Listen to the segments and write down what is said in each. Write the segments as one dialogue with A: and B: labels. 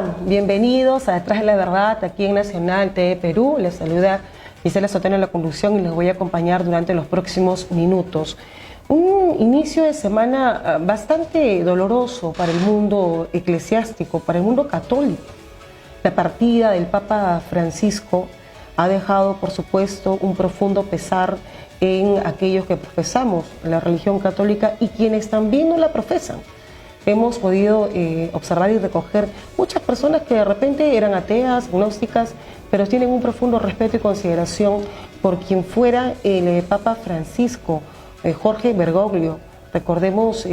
A: están? Bienvenidos a Detrás de la Verdad, aquí en Nacional TV Perú. Les saluda Gisela Sotelo en la conducción y les voy a acompañar durante los próximos minutos. Un inicio de semana bastante doloroso para el mundo eclesiástico, para el mundo católico. La partida del Papa Francisco ha dejado, por supuesto, un profundo pesar en aquellos que profesamos la religión católica y quienes también no la profesan. Hemos podido observar y recoger muchas personas que de repente eran ateas, agnósticas, pero tienen un profundo respeto y consideración por quien fuera el Papa Francisco, Jorge Bergoglio. Recordemos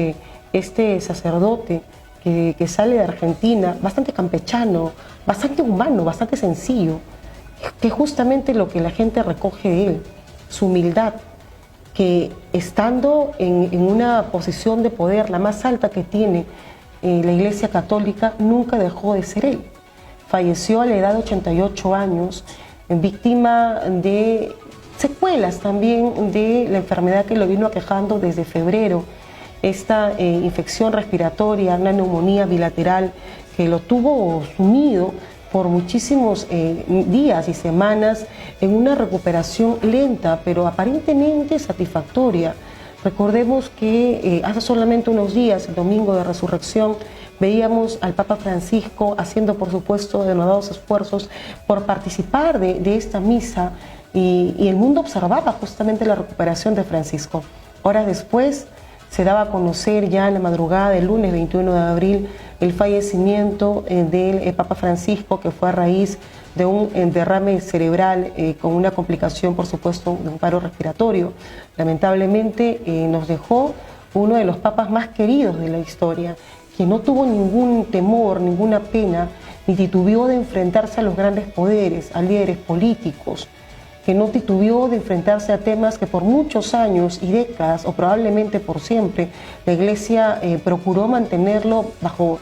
A: este sacerdote que sale de Argentina, bastante campechano, bastante humano, bastante sencillo, que es justamente lo que la gente recoge de él, su humildad, que estando en una posición de poder, la más alta que tiene la Iglesia Católica, nunca dejó de ser él. Falleció a la edad de 88 años, víctima de secuelas también de la enfermedad que lo vino aquejando desde febrero, esta infección respiratoria, una neumonía bilateral que lo tuvo sumido por muchísimos días y semanas en una recuperación lenta, pero aparentemente satisfactoria. Recordemos que hace solamente unos días, el domingo de Resurrección, veíamos al Papa Francisco haciendo, por supuesto, denodados esfuerzos por participar de esta misa y el mundo observaba justamente la recuperación de Francisco. Horas después se daba a conocer ya en la madrugada del lunes 21 de abril el fallecimiento del Papa Francisco, que fue a raíz de un derrame cerebral con una complicación, por supuesto, de un paro respiratorio. Lamentablemente nos dejó uno de los papas más queridos de la historia, que no tuvo ningún temor, ninguna pena, ni titubeó de enfrentarse a los grandes poderes, a líderes políticos, que no titubeó de enfrentarse a temas que por muchos años y décadas, o probablemente por siempre, la Iglesia procuró mantenerlo bajo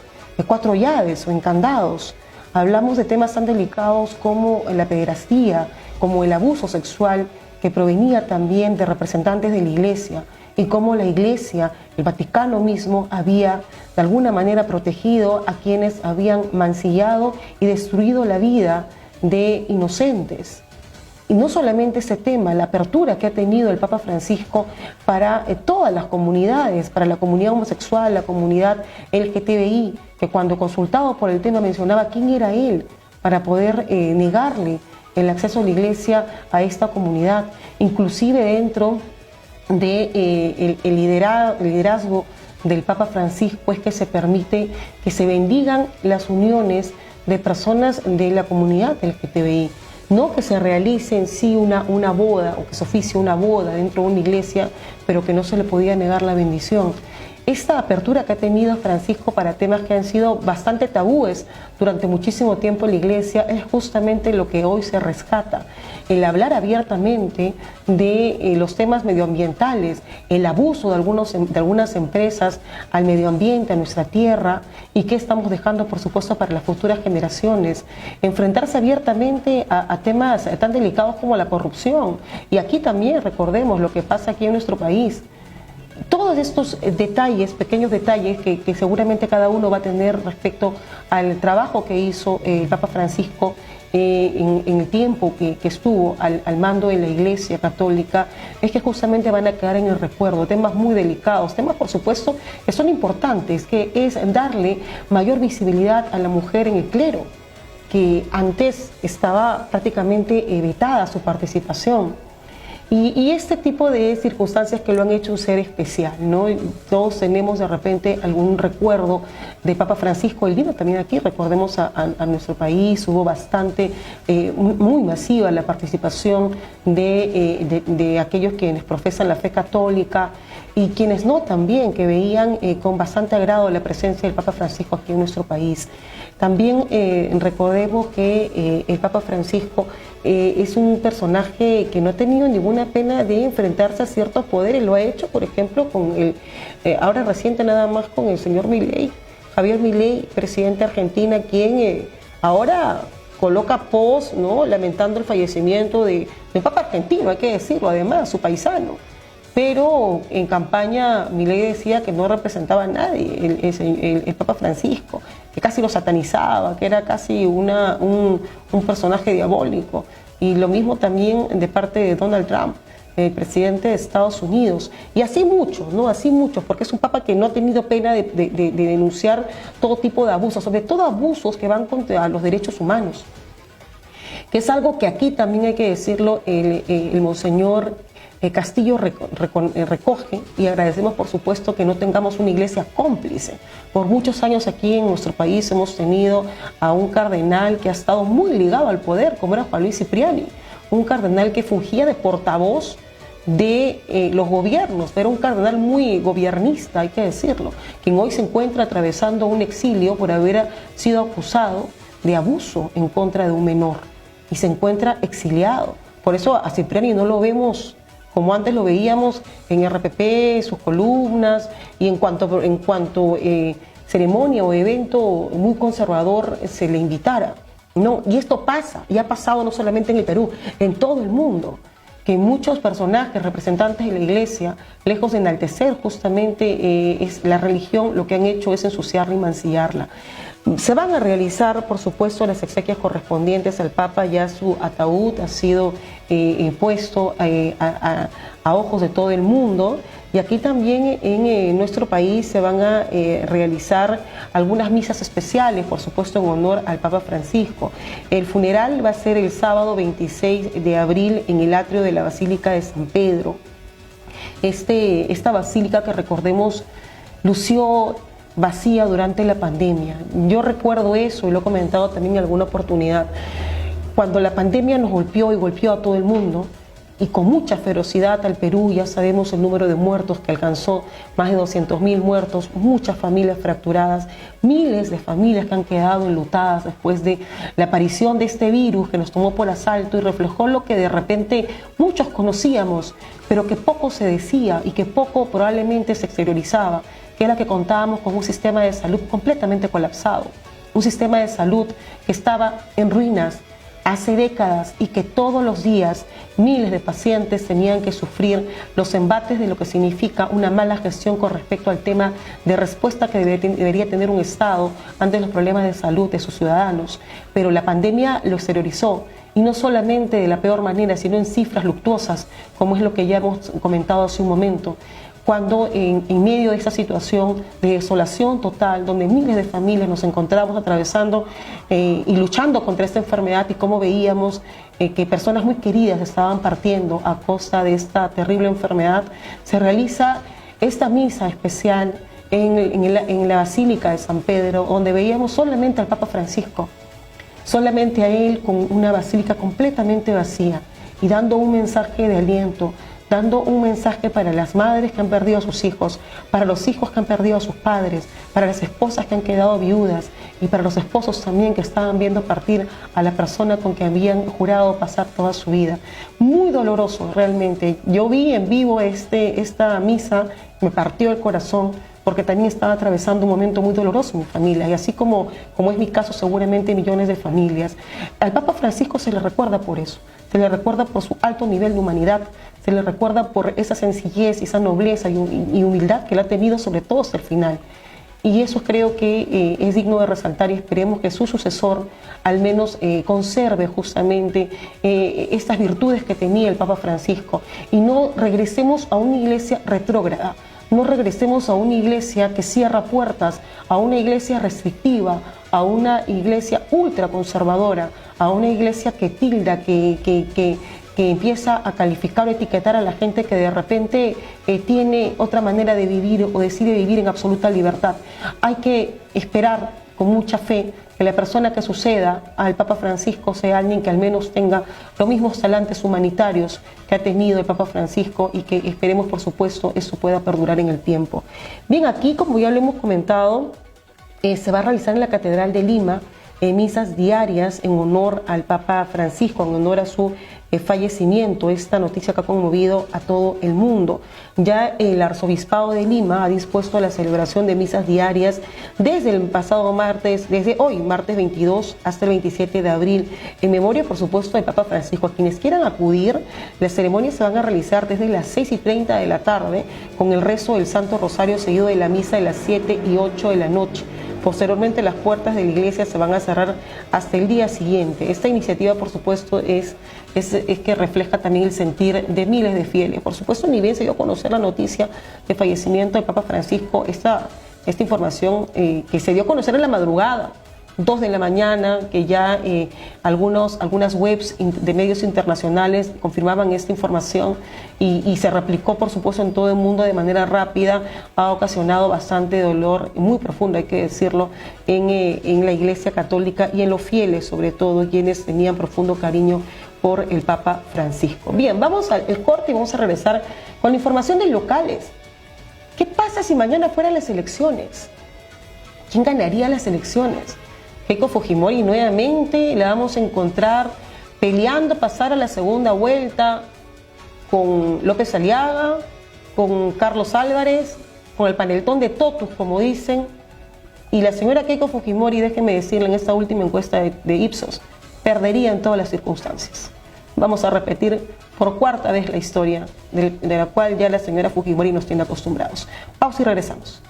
A: cuatro llaves o encandados. Hablamos de temas tan delicados como la pederastía, como el abuso sexual, que provenía también de representantes de la Iglesia, y cómo la Iglesia, el Vaticano mismo, había de alguna manera protegido a quienes habían mancillado y destruido la vida de inocentes. Y no solamente ese tema, la apertura que ha tenido el Papa Francisco para todas las comunidades, para la comunidad homosexual, la comunidad LGTBI, que cuando consultado por el tema mencionaba quién era él para poder negarle el acceso a la iglesia a esta comunidad, inclusive dentro del liderazgo del Papa Francisco es que se permite que se bendigan las uniones de personas de la comunidad LGTBI. No que se realice en sí una boda o que se oficie una boda dentro de una iglesia, pero que no se le podía negar la bendición. Esta apertura que ha tenido Francisco para temas que han sido bastante tabúes durante muchísimo tiempo en la iglesia es justamente lo que hoy se rescata. El hablar abiertamente de los temas medioambientales, el abuso de algunas empresas al medio ambiente, a nuestra tierra, y qué estamos dejando, por supuesto, para las futuras generaciones. Enfrentarse abiertamente a temas tan delicados como la corrupción. Y aquí también recordemos lo que pasa aquí en nuestro país. Todos estos detalles, pequeños detalles que seguramente cada uno va a tener respecto al trabajo que hizo el Papa Francisco en el tiempo que estuvo al mando de la Iglesia Católica, es que justamente van a quedar en el recuerdo, temas muy delicados, temas por supuesto que son importantes, que es darle mayor visibilidad a la mujer en el clero, que antes estaba prácticamente vetada su participación. Y este tipo de circunstancias que lo han hecho un ser especial, ¿no? Todos tenemos de repente algún recuerdo de Papa Francisco. Él vino también aquí, recordemos a nuestro país, hubo bastante, muy masiva la participación de aquellos quienes profesan la fe católica y quienes no también, que veían con bastante agrado la presencia del Papa Francisco aquí en nuestro país. También recordemos que el Papa Francisco es un personaje que no ha tenido ninguna pena de enfrentarse a ciertos poderes. Lo ha hecho, por ejemplo, con ahora reciente nada más con el señor Milei, Javier Milei, presidente de Argentina, quien ahora coloca post, ¿no?, lamentando el fallecimiento de un papa argentino, hay que decirlo, además, su paisano. pero en campaña Milei decía que no representaba a nadie, el Papa Francisco, que casi lo satanizaba, que era casi un personaje diabólico. Y lo mismo también de parte de Donald Trump, el presidente de Estados Unidos. Y así muchos, ¿no? Así muchos, porque es un papa que no ha tenido pena de denunciar todo tipo de abusos, sobre todo abusos que van contra los derechos humanos. Que es algo que aquí también hay que decirlo, el monseñor Castillo recoge, y agradecemos por supuesto que no tengamos una iglesia cómplice. Por muchos años aquí en nuestro país hemos tenido a un cardenal que ha estado muy ligado al poder, como era Juan Luis Cipriani, un cardenal que fungía de portavoz de los gobiernos, era un cardenal muy gobiernista, hay que decirlo, quien hoy se encuentra atravesando un exilio por haber sido acusado de abuso en contra de un menor y se encuentra exiliado. Por eso a Cipriani no lo vemos como antes lo veíamos en RPP, sus columnas, y en cuanto ceremonia o evento muy conservador se le invitara. No, y esto pasa, y ha pasado no solamente en el Perú, en todo el mundo, que muchos personajes, representantes de la iglesia, lejos de enaltecer justamente es la religión, lo que han hecho es ensuciarla y mancillarla. Se van a realizar, por supuesto, las exequias correspondientes al Papa, ya su ataúd ha sido puesto a ojos de todo el mundo, y aquí también en nuestro país se van a realizar algunas misas especiales, por supuesto en honor al Papa Francisco. El funeral va a ser el sábado 26 de abril en el atrio de la Basílica de San Pedro. Esta basílica, que recordemos, lució vacía durante la pandemia. Yo recuerdo eso y lo he comentado también en alguna oportunidad. Cuando la pandemia nos golpeó y golpeó a todo el mundo, y con mucha ferocidad al Perú, ya sabemos el número de muertos que alcanzó, más de 200.000 muertos, muchas familias fracturadas, miles de familias que han quedado enlutadas después de la aparición de este virus que nos tomó por asalto y reflejó lo que de repente muchos conocíamos, pero que poco se decía y que poco probablemente se exteriorizaba, que era que contábamos con un sistema de salud completamente colapsado, un sistema de salud que estaba en ruinas hace décadas y que todos los días miles de pacientes tenían que sufrir los embates de lo que significa una mala gestión con respecto al tema de respuesta que debería tener un Estado ante los problemas de salud de sus ciudadanos. Pero la pandemia lo exteriorizó, y no solamente de la peor manera, sino en cifras luctuosas, como es lo que ya hemos comentado hace un momento, cuando en medio de esta situación de desolación total, donde miles de familias nos encontramos atravesando y luchando contra esta enfermedad, y cómo veíamos que personas muy queridas estaban partiendo a costa de esta terrible enfermedad, se realiza esta misa especial en la Basílica de San Pedro, donde veíamos solamente al Papa Francisco, solamente a él, con una basílica completamente vacía, y dando un mensaje de aliento, dando un mensaje para las madres que han perdido a sus hijos, para los hijos que han perdido a sus padres, para las esposas que han quedado viudas, y para los esposos también que estaban viendo partir a la persona con que habían jurado pasar toda su vida. Muy doloroso realmente. Yo vi en vivo esta misa, me partió el corazón, porque también estaba atravesando un momento muy doloroso en mi familia, y así como es mi caso, seguramente millones de familias. Al Papa Francisco se le recuerda por eso, se le recuerda por su alto nivel de humanidad, se le recuerda por esa sencillez, esa nobleza y humildad que él ha tenido, sobre todo hasta el final. Y eso creo que es digno de resaltar, y esperemos que su sucesor al menos conserve justamente estas virtudes que tenía el Papa Francisco, y no regresemos a una iglesia retrógrada, no regresemos a una iglesia que cierra puertas, a una iglesia restrictiva, a una iglesia ultraconservadora, a una iglesia que tilda, que empieza a calificar o etiquetar a la gente que de repente tiene otra manera de vivir o decide vivir en absoluta libertad. Hay que esperar con mucha fe que la persona que suceda al Papa Francisco sea alguien que al menos tenga los mismos talantes humanitarios que ha tenido el Papa Francisco, y que esperemos, por supuesto, eso pueda perdurar en el tiempo. Bien, aquí, como ya lo hemos comentado, se va a realizar en la Catedral de Lima misas diarias en honor al Papa Francisco, en honor a su fallecimiento, esta noticia que ha conmovido a todo el mundo. Ya el Arzobispado de Lima ha dispuesto la celebración de misas diarias desde el pasado martes, desde hoy, martes 22 hasta el 27 de abril, en memoria, por supuesto, del Papa Francisco. A quienes quieran acudir, las ceremonias se van a realizar desde las 6:30 de la tarde, con el rezo del Santo Rosario seguido de la misa de las 7 y 8 de la noche. Posteriormente, las puertas de la iglesia se van a cerrar hasta el día siguiente. Esta iniciativa, por supuesto, es que refleja también el sentir de miles de fieles. Por supuesto, ni bien se dio a conocer la noticia de fallecimiento del Papa Francisco, esta información que se dio a conocer en la madrugada, 2 de la mañana, que ya algunas webs de medios internacionales confirmaban esta información y se replicó, por supuesto, en todo el mundo de manera rápida, ha ocasionado bastante dolor, muy profundo, hay que decirlo, en la Iglesia Católica y en los fieles, sobre todo, quienes tenían profundo cariño por el Papa Francisco. Bien, vamos al corte y vamos a regresar con la información de locales. ¿Qué pasa si mañana fueran las elecciones? ¿Quién ganaría las elecciones? Keiko Fujimori nuevamente la vamos a encontrar peleando pasar a la segunda vuelta con López Aliaga, con Carlos Álvarez, con el paneltón de totus, como dicen. Y la señora Keiko Fujimori, déjenme decirle, en esta última encuesta de Ipsos, perdería en todas las circunstancias. Vamos a repetir por cuarta vez la historia de la cual ya la señora Fujimori nos tiene acostumbrados. Pausa y regresamos.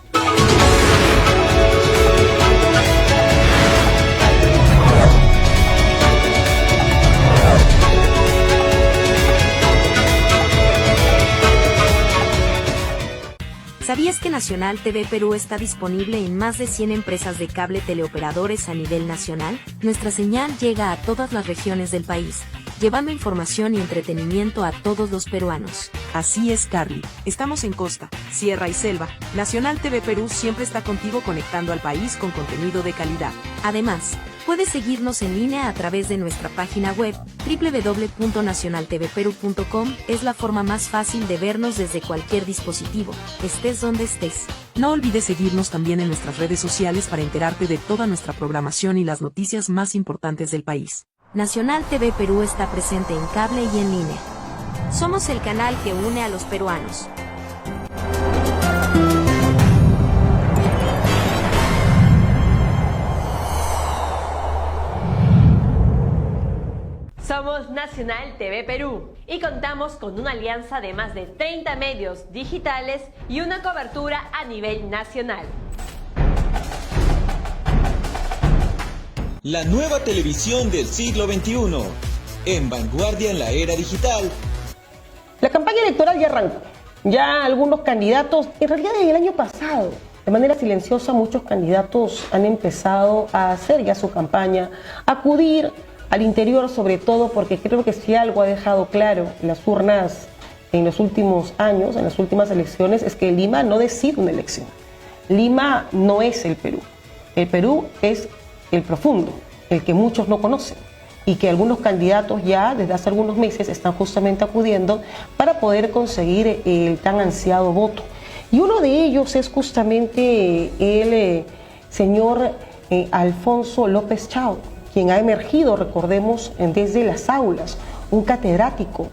B: ¿Sabías que Nacional TV Perú está disponible en más de 100 empresas de cable teleoperadores a nivel nacional? Nuestra señal llega a todas las regiones del país, llevando información y entretenimiento a todos los peruanos.
C: Así es, Carly. Estamos en costa, sierra y selva. Nacional TV Perú siempre está contigo, conectando al país con contenido de calidad.
B: Además, puedes seguirnos en línea a través de nuestra página web, www.nacionaltvperu.com. Es la forma más fácil de vernos desde cualquier dispositivo, estés donde estés.
C: No olvides seguirnos también en nuestras redes sociales para enterarte de toda nuestra programación y las noticias más importantes del país.
B: Nacional TV Perú está presente en cable y en línea. Somos el canal que une a los peruanos.
D: Somos Nacional TV Perú y contamos con una alianza de más de 30 medios digitales y una cobertura a nivel nacional.
E: La nueva televisión del siglo XXI, en vanguardia en la era digital.
A: La campaña electoral ya arrancó. Ya algunos candidatos, en realidad desde el año pasado, de manera silenciosa, muchos candidatos han empezado a hacer ya su campaña, a acudir al interior, sobre todo porque creo que si algo ha dejado claro las urnas en los últimos años, en las últimas elecciones, es que Lima no decide una elección. Lima no es el Perú. El Perú es el profundo, el que muchos no conocen y que algunos candidatos ya desde hace algunos meses están justamente acudiendo para poder conseguir el tan ansiado voto. Y uno de ellos es justamente el señor Alfonso López Chao, quien ha emergido, recordemos, desde las aulas, un catedrático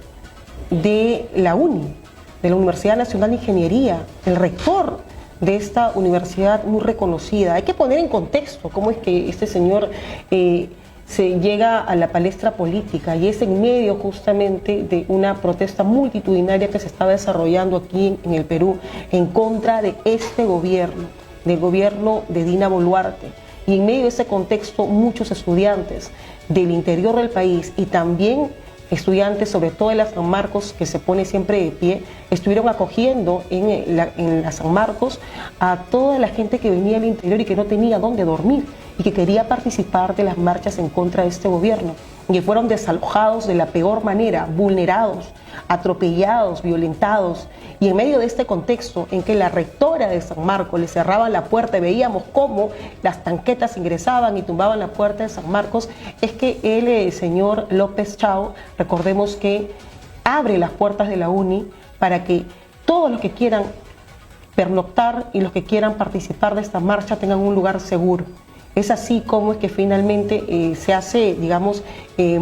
A: de la UNI, de la Universidad Nacional de Ingeniería, el rector de esta universidad muy reconocida. Hay que poner en contexto cómo es que este señor se llega a la palestra política, y es en medio justamente de una protesta multitudinaria que se está desarrollando aquí en el Perú en contra de este gobierno, del gobierno de Dina Boluarte. Y en medio de ese contexto, muchos estudiantes del interior del país y también estudiantes, sobre todo en la San Marcos, que se pone siempre de pie, estuvieron acogiendo en la San Marcos a toda la gente que venía del interior y que no tenía dónde dormir y que quería participar de las marchas en contra de este gobierno, y que fueron desalojados de la peor manera, vulnerados, atropellados, violentados. Y en medio de este contexto en que la rectora de San Marcos le cerraba la puerta y veíamos cómo las tanquetas ingresaban y tumbaban la puerta de San Marcos, es que el señor López Chao, recordemos que abre las puertas de la UNI para que todos los que quieran pernoctar y los que quieran participar de esta marcha tengan un lugar seguro. Es así como es que finalmente se hace, digamos,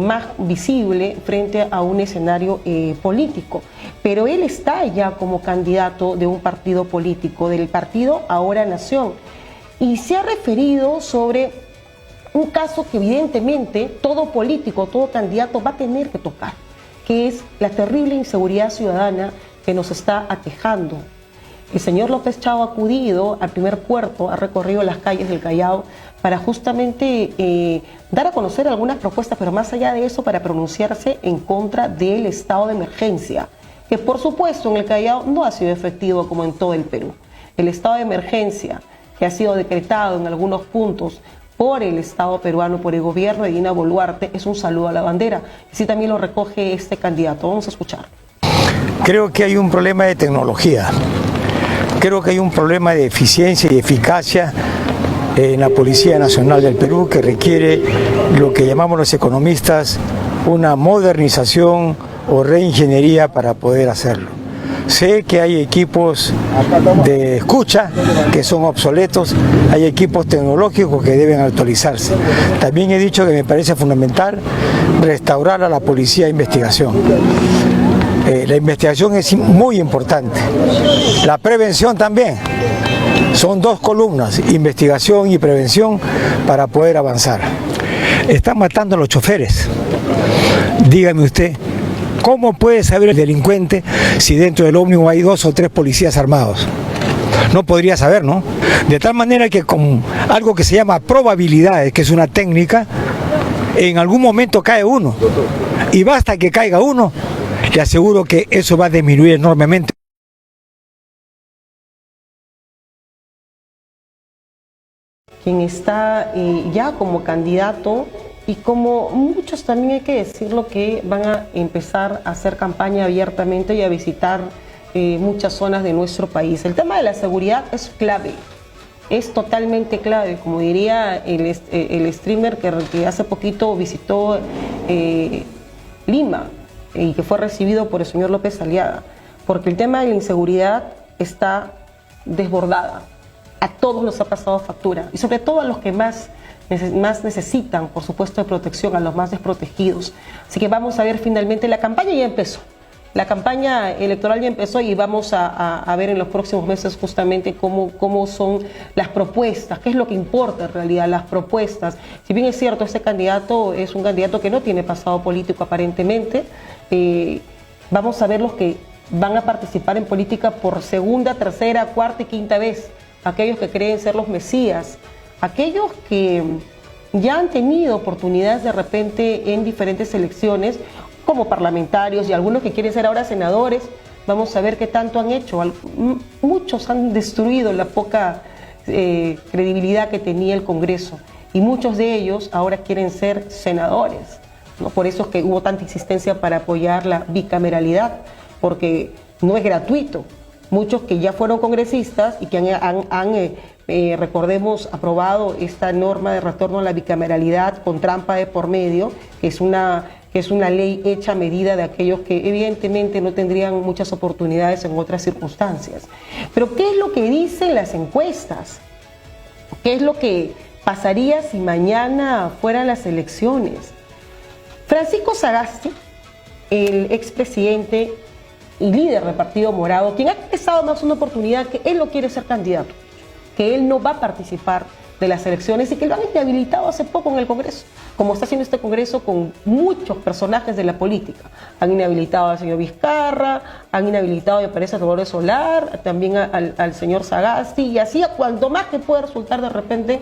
A: más visible frente a un escenario político. Pero él está ya como candidato de un partido político, del partido Ahora Nación, y se ha referido sobre un caso que evidentemente todo político, todo candidato va a tener que tocar, que es la terrible inseguridad ciudadana que nos está aquejando. El señor López Chao ha acudido al primer puerto, ha recorrido las calles del Callao para justamente dar a conocer algunas propuestas, pero más allá de eso, para pronunciarse en contra del estado de emergencia, que por supuesto en el Callao no ha sido efectivo como en todo el Perú. El estado de emergencia que ha sido decretado en algunos puntos por el Estado peruano, por el gobierno de Dina Boluarte, es un saludo a la bandera. Así también lo recoge este candidato. Vamos a escuchar.
F: Creo que hay un problema de tecnología. Creo que hay un problema de eficiencia y eficacia en la Policía Nacional del Perú que requiere lo que llamamos los economistas una modernización o reingeniería para poder hacerlo. Sé que hay equipos de escucha que son obsoletos, hay equipos tecnológicos que deben actualizarse. También he dicho que me parece fundamental restaurar a la policía de investigación. La investigación es muy importante, la prevención también. Son dos columnas, investigación y prevención, para poder avanzar. Están matando a los choferes. Dígame usted, ¿cómo puede saber el delincuente si dentro del ómnibus hay 2 o 3 policías armados? No podría saber, ¿no? De tal manera que con algo que se llama probabilidades, que es una técnica, en algún momento cae uno. Y basta que caiga uno, le aseguro que eso va a disminuir enormemente.
A: Quien está ya como candidato, y como muchos también hay que decirlo, que van a empezar a hacer campaña abiertamente y a visitar muchas zonas de nuestro país. El tema de la seguridad es clave, es totalmente clave, como diría el streamer que hace poquito visitó Lima y que fue recibido por el señor López Aliaga, porque el tema de la inseguridad está desbordada. A todos nos ha pasado factura, y sobre todo a los que más necesitan, por supuesto, de protección, a los más desprotegidos. Así que vamos a ver finalmente, la campaña ya empezó. La campaña electoral ya empezó y vamos a ver en los próximos meses justamente cómo son las propuestas, qué es lo que importa en realidad, las propuestas. Si bien es cierto, este candidato es un candidato que no tiene pasado político aparentemente, vamos a ver los que van a participar en política por segunda, tercera, cuarta y quinta vez. Aquellos que creen ser los mesías, aquellos que ya han tenido oportunidades de repente en diferentes elecciones como parlamentarios y algunos que quieren ser ahora senadores. Vamos a ver qué tanto han hecho. Muchos han destruido la poca credibilidad que tenía el Congreso y muchos de ellos ahora quieren ser senadores, ¿no? Por eso es que hubo tanta insistencia para apoyar la bicameralidad, porque no es gratuito. Muchos que ya fueron congresistas y que recordemos, aprobado esta norma de retorno a la bicameralidad con trampa de por medio, que es una ley hecha a medida de aquellos que evidentemente no tendrían muchas oportunidades en otras circunstancias. Pero ¿qué es lo que dicen las encuestas? ¿Qué es lo que pasaría si mañana fueran las elecciones? Francisco Sagasti, el expresidente y líder del Partido Morado, quien ha expresado más una oportunidad que él no quiere ser candidato, que él no va a participar de las elecciones y que lo han inhabilitado hace poco en el Congreso, como está haciendo este Congreso con muchos personajes de la política. Han inhabilitado al señor Vizcarra, han inhabilitado, me parece, a Dolores Solar, también al señor Sagasti, y así a cuanto más que pueda resultar de repente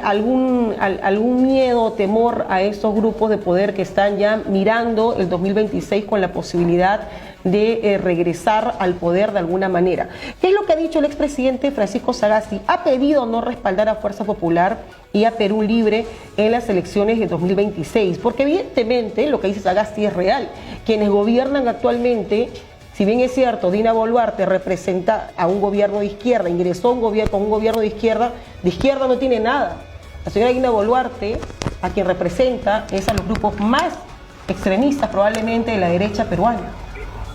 A: algún miedo o temor a estos grupos de poder que están ya mirando el 2026 con la posibilidad de regresar al poder de alguna manera. ¿Qué es lo que ha dicho el expresidente Francisco Sagasti? Ha pedido no respaldar a Fuerza Popular y a Perú Libre en las elecciones de 2026, porque evidentemente lo que dice Sagasti es real. Quienes gobiernan actualmente, si bien es cierto, Dina Boluarte representa a un gobierno de izquierda, ingresó a un gobierno de izquierda no tiene nada. La señora Dina Boluarte, a quien representa, es a los grupos más extremistas probablemente de la derecha peruana.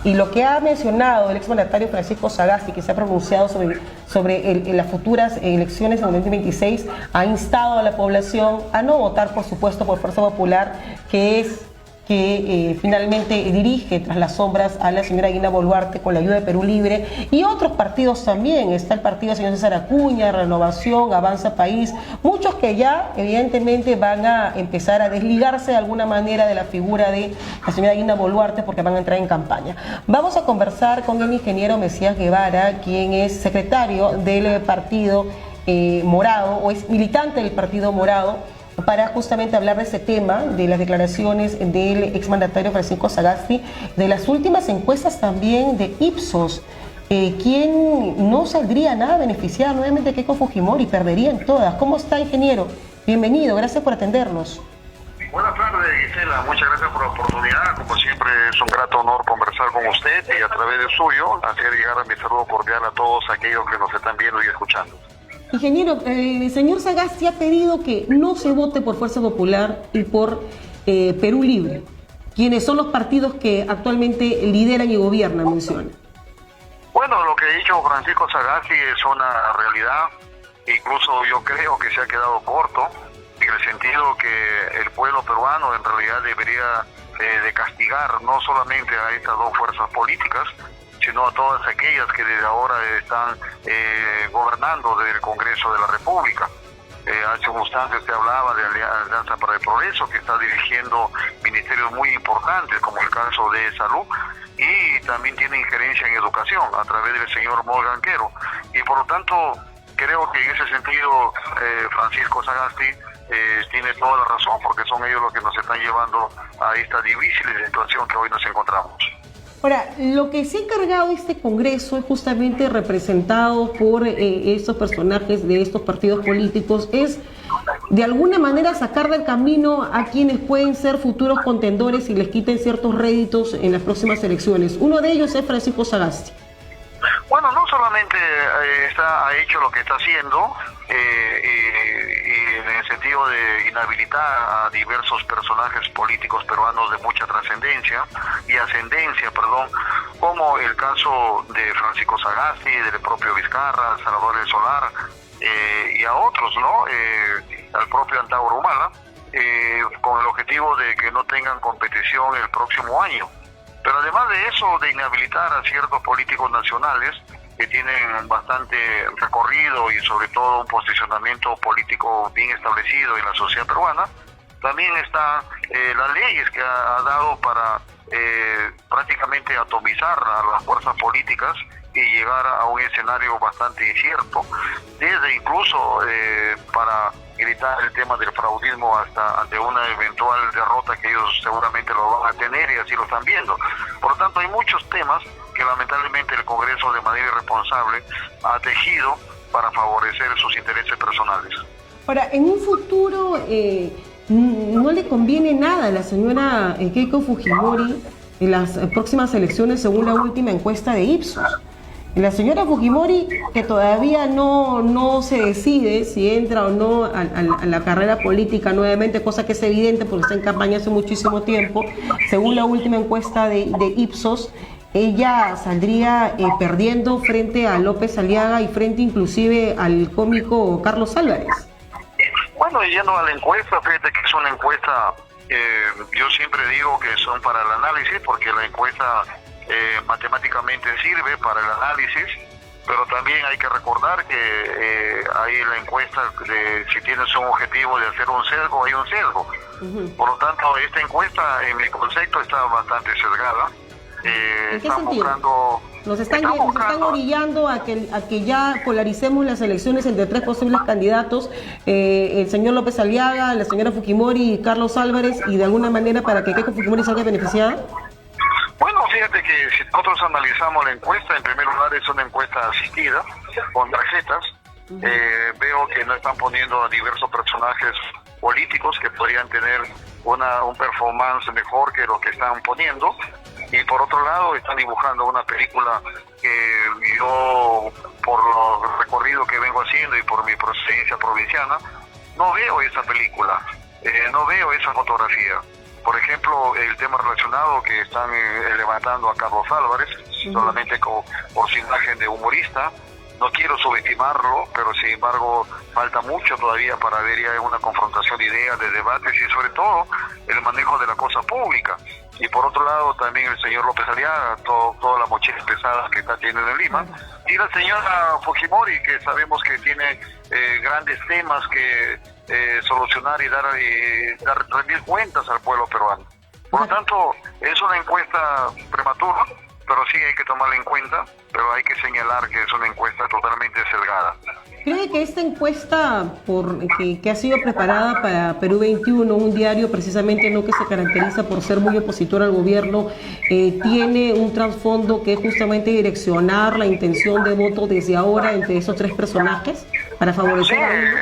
A: Y lo que ha mencionado el exmandatario Francisco Sagasti, que se ha pronunciado sobre las futuras elecciones en 2026, ha instado a la población a no votar, por supuesto, por Fuerza Popular, que finalmente dirige tras las sombras a la señora Dina Boluarte con la ayuda de Perú Libre, y otros partidos también. Está el partido del señor César Acuña, Renovación, Avanza País, muchos que ya evidentemente van a empezar a desligarse de alguna manera de la figura de la señora Dina Boluarte porque van a entrar en campaña. Vamos a conversar con el ingeniero Mesías Guevara, quien es secretario del Partido Morado, o es militante del Partido Morado, para justamente hablar de ese tema, de las declaraciones del exmandatario Francisco Sagasti, de las últimas encuestas también de Ipsos. ¿Quién no saldría nada beneficiado nuevamente? Keiko Fujimori, perderían todas. ¿Cómo está, ingeniero? Bienvenido, gracias por atendernos.
G: Buenas tardes, Gisela, muchas gracias por la oportunidad. Como siempre es un grato honor conversar con usted y a través del suyo hacer llegar a mi saludo cordial a todos aquellos que nos están viendo y escuchando.
A: Ingeniero, el señor Sagasti ha pedido que no se vote por Fuerza Popular y por Perú Libre, quienes son los partidos que actualmente lideran y gobiernan, menciona.
G: Bueno, lo que ha dicho Francisco Sagasti es una realidad, incluso yo creo que se ha quedado corto, en el sentido que el pueblo peruano en realidad debería de castigar no solamente a estas dos fuerzas políticas, sino a todas aquellas que desde ahora están gobernando desde el Congreso de la República. Hace un instante usted hablaba de Alianza para el Progreso, que está dirigiendo ministerios muy importantes, como el caso de Salud, y también tiene injerencia en educación a través del señor Morgan Quero. Y por lo tanto, creo que en ese sentido Francisco Sagasti tiene toda la razón, porque son ellos los que nos están llevando a esta difícil situación que hoy nos encontramos.
A: Ahora, lo que se ha encargado este Congreso es justamente representado por estos personajes de estos partidos políticos, es de alguna manera sacar del camino a quienes pueden ser futuros contendores y les quiten ciertos réditos en las próximas elecciones. Uno de ellos es Francisco Sagasti.
G: Bueno, no solamente ha hecho lo que está haciendo, y en el sentido de inhabilitar a diversos personajes políticos peruanos de mucha trascendencia y ascendencia, como el caso de Francisco Sagasti, del propio Vizcarra, Salvador del Solar, y a otros, ¿no? Al propio Antauro Humala, con el objetivo de que no tengan competición el próximo año. Pero además de eso, de inhabilitar a ciertos políticos nacionales que tienen bastante recorrido y sobre todo un posicionamiento político bien establecido en la sociedad peruana, también están las leyes que ha dado para prácticamente atomizar a las fuerzas políticas y llegar a un escenario bastante incierto, desde incluso para evitar el tema del fraudismo hasta ante una eventual derrota que ellos seguramente lo van a tener y así lo están viendo. Por lo tanto, hay muchos temas que lamentablemente el Congreso de manera irresponsable ha tejido para favorecer sus intereses personales.
A: Ahora, en un futuro no le conviene nada a la señora Keiko Fujimori en las próximas elecciones según la última encuesta de Ipsos. La señora Fujimori, que todavía no se decide si entra o no a la carrera política nuevamente, cosa que es evidente porque está en campaña hace muchísimo tiempo, según la última encuesta de Ipsos, ella saldría perdiendo frente a López Aliaga y frente inclusive al cómico Carlos Álvarez.
G: Bueno, yendo a la encuesta, fíjate que es una encuesta, yo siempre digo que son para el análisis, porque la encuesta matemáticamente sirve para el análisis, pero también hay que recordar que ahí la encuesta, si tienes un objetivo de hacer un sesgo, hay un sesgo. Por lo tanto, esta encuesta, en mi concepto, está bastante sesgada.
A: ¿En qué sentido? Nos están orillando a que ya polaricemos las elecciones entre tres posibles candidatos, el señor López Aliaga, la señora Fujimori y Carlos Álvarez, y de alguna manera para que Keiko Fujimori salga beneficiada.
G: Bueno, fíjate que si nosotros analizamos la encuesta, en primer lugar es una encuesta asistida, con tarjetas. Veo que no están poniendo a diversos personajes políticos que podrían tener un performance mejor que lo que están poniendo. Y por otro lado están dibujando una película que yo, por el recorrido que vengo haciendo y por mi procedencia provinciana, no veo esa película, no veo esa fotografía. Por ejemplo, el tema relacionado que están levantando a Carlos Álvarez, solamente por su imagen de humorista. No quiero subestimarlo, pero sin embargo falta mucho todavía para ver ya una confrontación de ideas, de debates y sobre todo el manejo de la cosa pública. Y por otro lado también el señor López Aliaga, todas las mochilas pesadas que está teniendo en Lima. Y la señora Fujimori, que sabemos que tiene grandes temas que solucionar y rendir cuentas al pueblo peruano. Por lo tanto, es una encuesta prematura, pero sí hay que tomarla en cuenta, pero hay que señalar que es una encuesta totalmente sesgada.
A: ¿Cree que esta encuesta que ha sido preparada para Perú 21, un diario precisamente no que se caracteriza por ser muy opositor al gobierno, tiene un trasfondo que es justamente direccionar la intención de voto desde ahora entre esos tres personajes para favorecer a uno?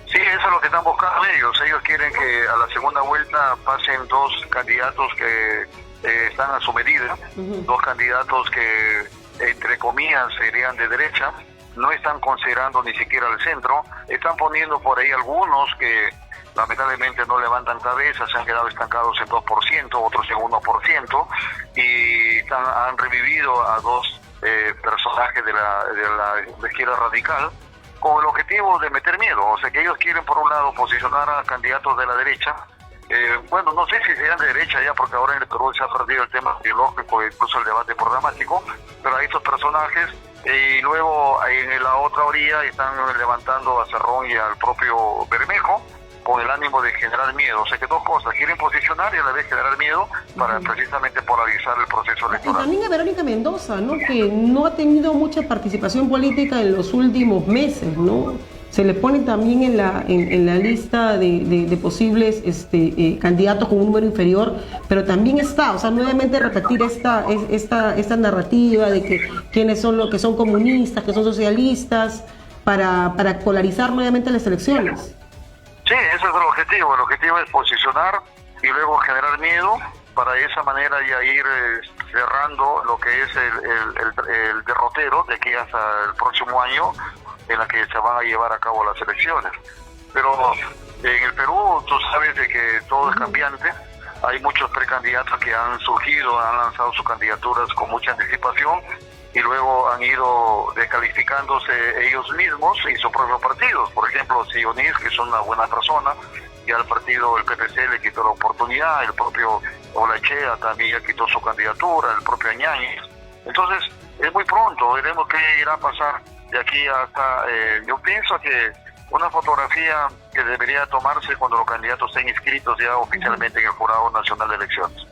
G: Sí, eso es lo que están buscando ellos. Ellos quieren que a la segunda vuelta pasen dos candidatos que están a su medida, dos candidatos que, entre comillas, serían de derecha, no están considerando ni siquiera el centro, están poniendo por ahí algunos que lamentablemente no levantan cabeza, se han quedado estancados en 2%, otros en 1%, y han revivido a dos personajes de la izquierda radical, con el objetivo de meter miedo. O sea que ellos quieren por un lado posicionar a candidatos de la derecha, bueno, no sé si sean de derecha ya, porque ahora en el Perú se ha perdido el tema ideológico, incluso el debate programático, pero hay estos personajes, y luego en la otra orilla están levantando a Cerrón y al propio Bermejo, con el ánimo de generar miedo. O sea que dos cosas, quieren posicionar y a la vez generar miedo para precisamente polarizar el proceso electoral.
A: Y también a Verónica Mendoza, ¿no? Que no ha tenido mucha participación política en los últimos meses, ¿no? Se le pone también en la lista de posibles candidatos con un número inferior, pero también está, o sea, nuevamente repetir esta narrativa de que quienes son los que son comunistas, que son socialistas, para polarizar nuevamente las elecciones.
G: Sí, ese es el objetivo. El objetivo es posicionar y luego generar miedo para de esa manera ya ir cerrando lo que es el derrotero de aquí hasta el próximo año, en la que se van a llevar a cabo las elecciones. Pero en el Perú tú sabes de que todo es cambiante, hay muchos precandidatos que han surgido, han lanzado sus candidaturas con mucha anticipación y luego han ido descalificándose ellos mismos y sus propios partidos. Por ejemplo, Sionis, que son una buena persona, ya el partido, el PPC, le quitó la oportunidad, el propio Olachea también ya quitó su candidatura, el propio Añáñez. Entonces, es muy pronto, veremos qué irá a pasar de aquí hasta... yo pienso que una fotografía que debería tomarse cuando los candidatos estén inscritos ya oficialmente en el Jurado Nacional de Elecciones.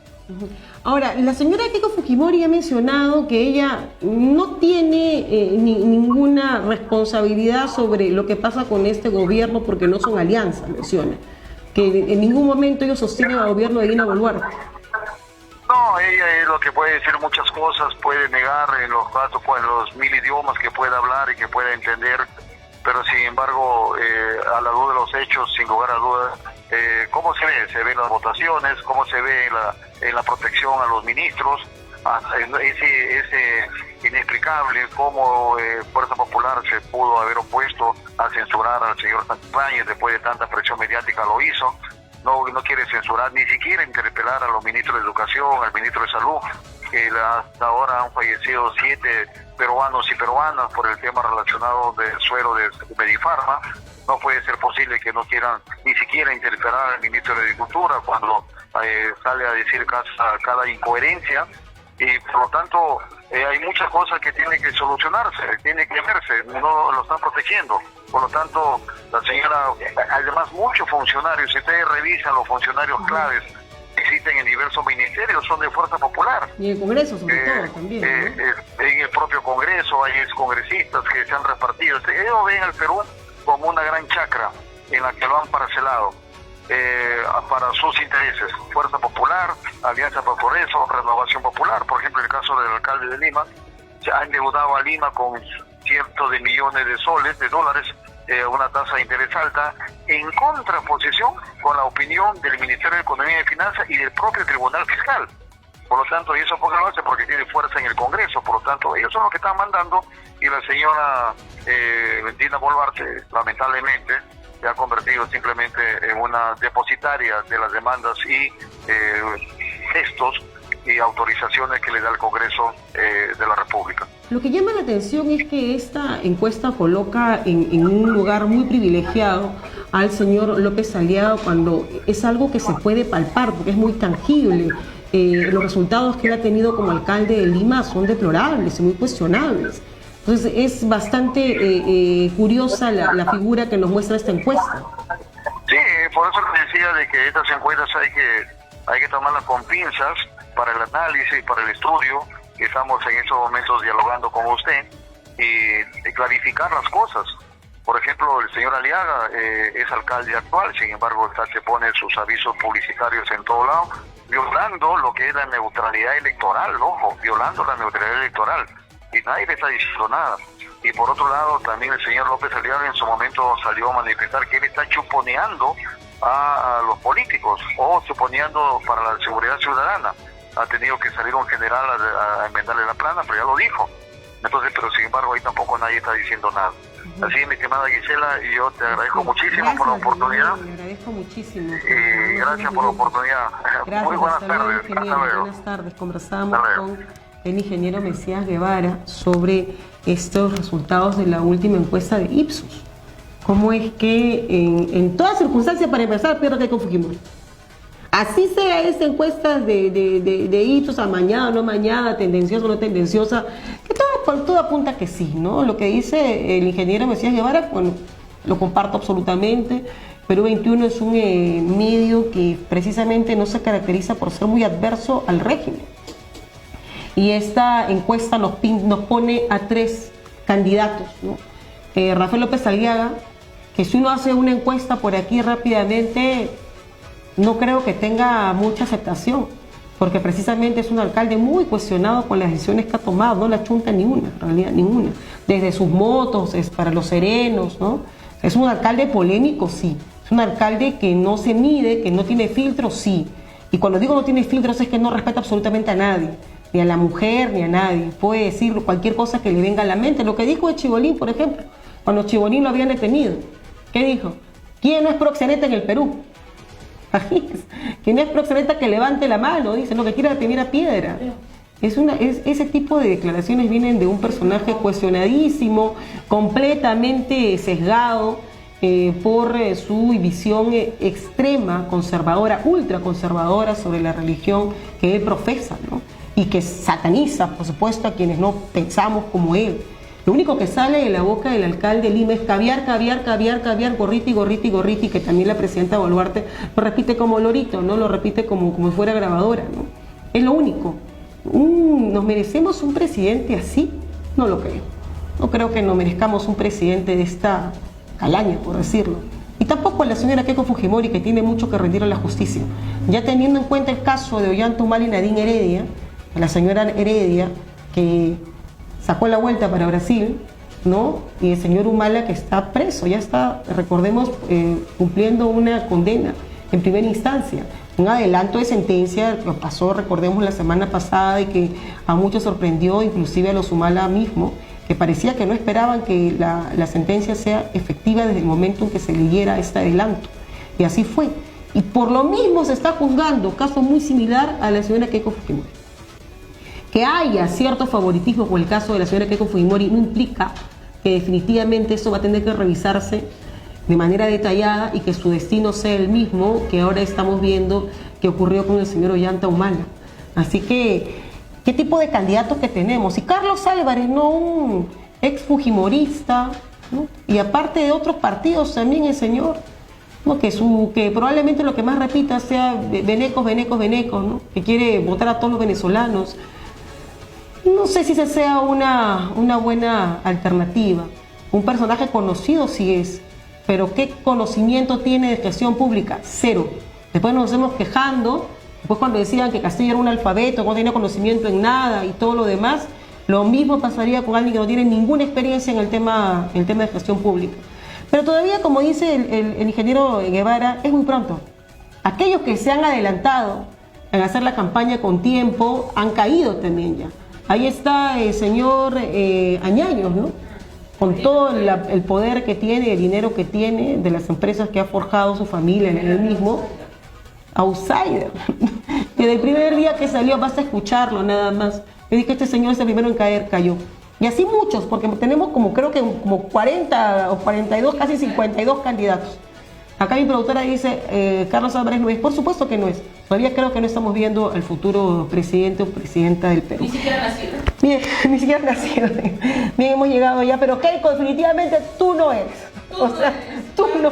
A: Ahora, la señora Keiko Fujimori ha mencionado que ella no tiene ninguna responsabilidad sobre lo que pasa con este gobierno porque no son alianzas, menciona. Que en ningún momento ellos sostienen al gobierno de Dina Boluarte.
G: No, ella es lo que puede decir muchas cosas, puede negar en los 1000 idiomas que pueda hablar y que pueda entender, pero sin embargo, a la luz de los hechos, sin lugar a dudas, ¿cómo se ve? Se ven las votaciones, cómo se ve en la protección a los ministros, ese inexplicable cómo Fuerza Popular se pudo haber opuesto a censurar al señor Santibáñez después de tanta presión mediática lo hizo. No quiere censurar, ni siquiera interpelar a los ministros de Educación, al ministro de Salud, que hasta ahora han fallecido 7 peruanos y peruanas por el tema relacionado del suero de Medifarma. No puede ser posible que no quieran ni siquiera interpelar al ministro de Agricultura cuando sale a decir cada incoherencia, y por lo tanto hay muchas cosas que tienen que solucionarse, tiene que verse, no lo están protegiendo. Por lo tanto, la señora, además muchos funcionarios, si ustedes revisan los funcionarios claves que existen en diversos ministerios, son de Fuerza Popular.
A: Y en el Congreso sobre todo también, ¿no? En
G: el propio Congreso hay excongresistas que se han repartido. Ellos ven al Perú como una gran chacra en la que lo han parcelado para sus intereses. Fuerza Popular, Alianza por Progreso, Renovación Popular. Por ejemplo, el caso del alcalde de Lima, se ha endeudado a Lima con cientos de millones de soles, de dólares, una tasa de interés alta, en contraposición con la opinión del Ministerio de Economía y Finanzas y del propio Tribunal Fiscal. Por lo tanto, y eso porque lo hace porque tiene fuerza en el Congreso. Por lo tanto, ellos son los que están mandando, y la señora Dina Boluarte, lamentablemente, se ha convertido simplemente en una depositaria de las demandas y gestos y autorizaciones que le da el Congreso de la República.
A: Lo que llama la atención es que esta encuesta coloca en un lugar muy privilegiado al señor López Aliaga cuando es algo que se puede palpar, porque es muy tangible. Los resultados que él ha tenido como alcalde de Lima son deplorables y muy cuestionables. Entonces es bastante curiosa la figura que nos muestra esta encuesta.
G: Sí, por eso les decía de que estas encuestas hay que tomarlas con pinzas para el análisis, para el estudio. Estamos en estos momentos dialogando con usted y clarificar las cosas. Por ejemplo, el señor Aliaga es alcalde actual, sin embargo, se pone sus avisos publicitarios en todo lado, violando lo que es la neutralidad electoral, ojo, violando la neutralidad electoral, y nadie le está diciendo nada. Y por otro lado, también el señor López Aliaga en su momento salió a manifestar que él está chuponeando a los políticos, o chuponeando para la seguridad ciudadana. Ha tenido que salir un general a enmendarle la plana, pero ya lo dijo. Entonces, pero sin embargo, ahí tampoco nadie está diciendo nada. Así, mi estimada Gisela, y yo te agradezco muchísimo por la oportunidad.
A: Le agradezco muchísimo.
G: Y gracias por la oportunidad.
A: Gracias,
G: muy buenas
A: hasta luego,
G: tardes. Hasta
A: ingeniero.
G: luego.
A: Buenas tardes. Conversamos con el ingeniero Mesías Guevara sobre estos resultados de la última encuesta de Ipsos. Cómo es que en todas circunstancias, para empezar, pierde Keiko Fujimori. Así sea esta encuesta de Ipsos, amañada o no amañada, tendenciosa o no tendenciosa, que todo apunta que sí, ¿no? Lo que dice el ingeniero Mesías Guevara, bueno, lo comparto absolutamente. Perú 21 es un medio que precisamente no se caracteriza por ser muy adverso al régimen. Y esta encuesta nos pone a 3 candidatos, ¿no? Rafael López Aliaga, que si uno hace una encuesta por aquí rápidamente, no creo que tenga mucha aceptación, porque precisamente es un alcalde muy cuestionado con las decisiones que ha tomado, no la chunta ninguna, en realidad ninguna. Desde sus motos, es para los serenos, ¿no? Es un alcalde polémico, sí. Es un alcalde que no se mide, que no tiene filtros, sí. Y cuando digo no tiene filtros es que no respeta absolutamente a nadie, ni a la mujer, ni a nadie. Puede decir cualquier cosa que le venga a la mente. Lo que dijo de Chibolín, por ejemplo, cuando Chibolín lo habían detenido. ¿Qué dijo? ¿Quién no es proxeneta en el Perú? Quien es proxeneta que levante la mano, dice, no, que quiera detener a piedra. Ese tipo de declaraciones vienen de un personaje cuestionadísimo, completamente sesgado por su visión extrema, conservadora, ultraconservadora sobre la religión que él profesa, ¿no? Y que sataniza, por supuesto, a quienes no pensamos como él. Lo único que sale de la boca del alcalde de Lima es caviar, caviar, caviar, caviar, gorriti, gorriti, gorriti, que también la presidenta Boluarte lo repite como lorito, ¿no? Lo repite como si fuera grabadora, ¿no? Es lo único. ¿Nos merecemos un presidente así? No lo creo. No creo que nos merezcamos un presidente de esta calaña, por decirlo. Y tampoco la señora Keiko Fujimori, que tiene mucho que rendir a la justicia. Ya teniendo en cuenta el caso de Ollanta Humala y Nadine Heredia, la señora Heredia, que sacó la vuelta para Brasil, ¿no? Y el señor Humala, que está preso, ya está, recordemos, cumpliendo una condena en primera instancia. Un adelanto de sentencia que pasó, recordemos, la semana pasada y que a muchos sorprendió, inclusive a los Humala mismo, que parecía que no esperaban que la sentencia sea efectiva desde el momento en que se leyera este adelanto. Y así fue. Y por lo mismo se está juzgando, caso muy similar a la señora Keiko Fujimori. Que haya cierto favoritismo por el caso de la señora Keiko Fujimori no implica que definitivamente eso va a tener que revisarse de manera detallada y que su destino sea el mismo que ahora estamos viendo que ocurrió con el señor Ollanta Humala. Así que, ¿qué tipo de candidatos que tenemos? Y Carlos Álvarez, no un ex fujimorista, ¿no? Y aparte de otros partidos también el señor, ¿no? Que probablemente lo que más repita sea venecos, venecos, venecos, ¿no? Que quiere votar a todos los venezolanos. No sé si esa sea una buena alternativa. Un personaje conocido sí es, pero ¿qué conocimiento tiene de gestión pública? Cero. Después nos hemos quejando, después cuando decían que Castillo era un alfabeto, que no tenía conocimiento en nada y todo lo demás, lo mismo pasaría con alguien que no tiene ninguna experiencia en el tema de gestión pública. Pero todavía, como dice el ingeniero Guevara, es muy pronto. Aquellos que se han adelantado en hacer la campaña con tiempo han caído también ya. Ahí está el señor Añaños, ¿no? Con todo el poder que tiene, el dinero que tiene, de las empresas que ha forjado su familia en él mismo, outsider. Desde el primer día que salió, basta escucharlo nada más. Yo dije, este señor es el primero en caer, cayó. Y así muchos, porque tenemos creo que como 40 o 42, casi 52 candidatos. Acá mi productora dice, Carlos Álvarez no es. Por supuesto que no es. Todavía creo que no estamos viendo al futuro presidente o presidenta del Perú.
H: Ni siquiera nacido.
A: Bien, ni siquiera nacido. Bien, hemos llegado ya, pero Keiko, definitivamente tú no eres. O sea, tú no.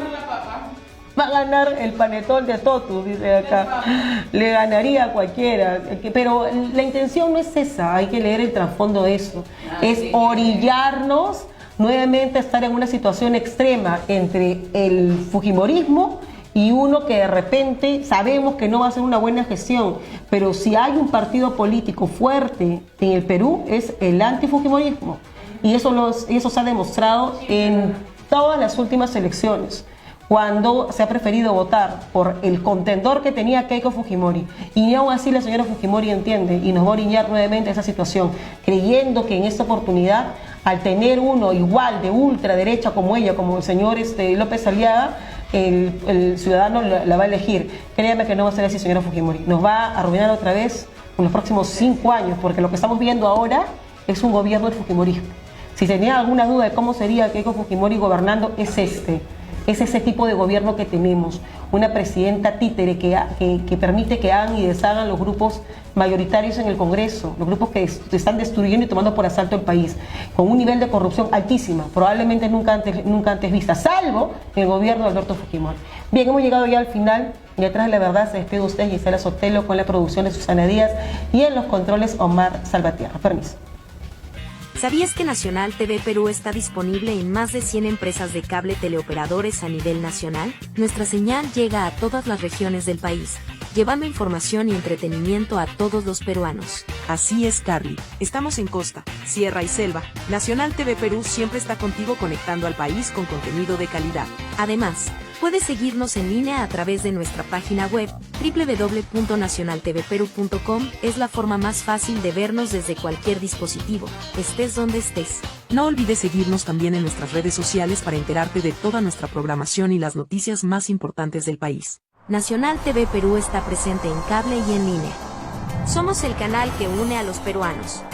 A: Va a ganar el panetón de Totu, dice acá. Le ganaría a cualquiera. Pero la intención no es esa, hay que leer el trasfondo de eso. Es orillarnos nuevamente a estar en una situación extrema entre el fujimorismo y uno que de repente sabemos que no va a ser una buena gestión, pero si hay un partido político fuerte en el Perú es el antifujimorismo, y eso se ha demostrado en todas las últimas elecciones, cuando se ha preferido votar por el contendor que tenía Keiko Fujimori, y aún así la señora Fujimori entiende y nos va a orillar nuevamente a esa situación, creyendo que en esta oportunidad, al tener uno igual de ultraderecha como ella, como el señor López Aliaga, el ciudadano la va a elegir. Créame que no va a ser así, señora Fujimori. Nos va a arruinar otra vez en los próximos 5 años, porque lo que estamos viendo ahora es un gobierno del fujimorismo. Si tenía alguna duda de cómo sería Keiko Fujimori gobernando, es ese tipo de gobierno que tenemos, una presidenta títere que permite que hagan y deshagan los grupos mayoritarios en el Congreso, los grupos que están destruyendo y tomando por asalto el país, con un nivel de corrupción altísima, probablemente nunca antes vista, salvo en el gobierno de Alberto Fujimori. Bien, hemos llegado ya al final, y atrás de la verdad se despide usted, Gisela Sotelo, con la producción de Susana Díaz, y en los controles Omar Salvatierra. Permiso.
B: ¿Sabías que Nacional TV Perú está disponible en más de 100 empresas de cable teleoperadores a nivel nacional? Nuestra señal llega a todas las regiones del país, llevando información y entretenimiento a todos los peruanos.
C: Así es, Carly. Estamos en costa, sierra y selva. Nacional TV Perú siempre está contigo conectando al país con contenido de calidad.
B: Además, puedes seguirnos en línea a través de nuestra página web, www.nacionaltvperu.com. Es la forma más fácil de vernos desde cualquier dispositivo, estés donde estés.
C: No olvides seguirnos también en nuestras redes sociales para enterarte de toda nuestra programación y las noticias más importantes del país.
B: Nacional TV Perú está presente en cable y en línea. Somos el canal que une a los peruanos.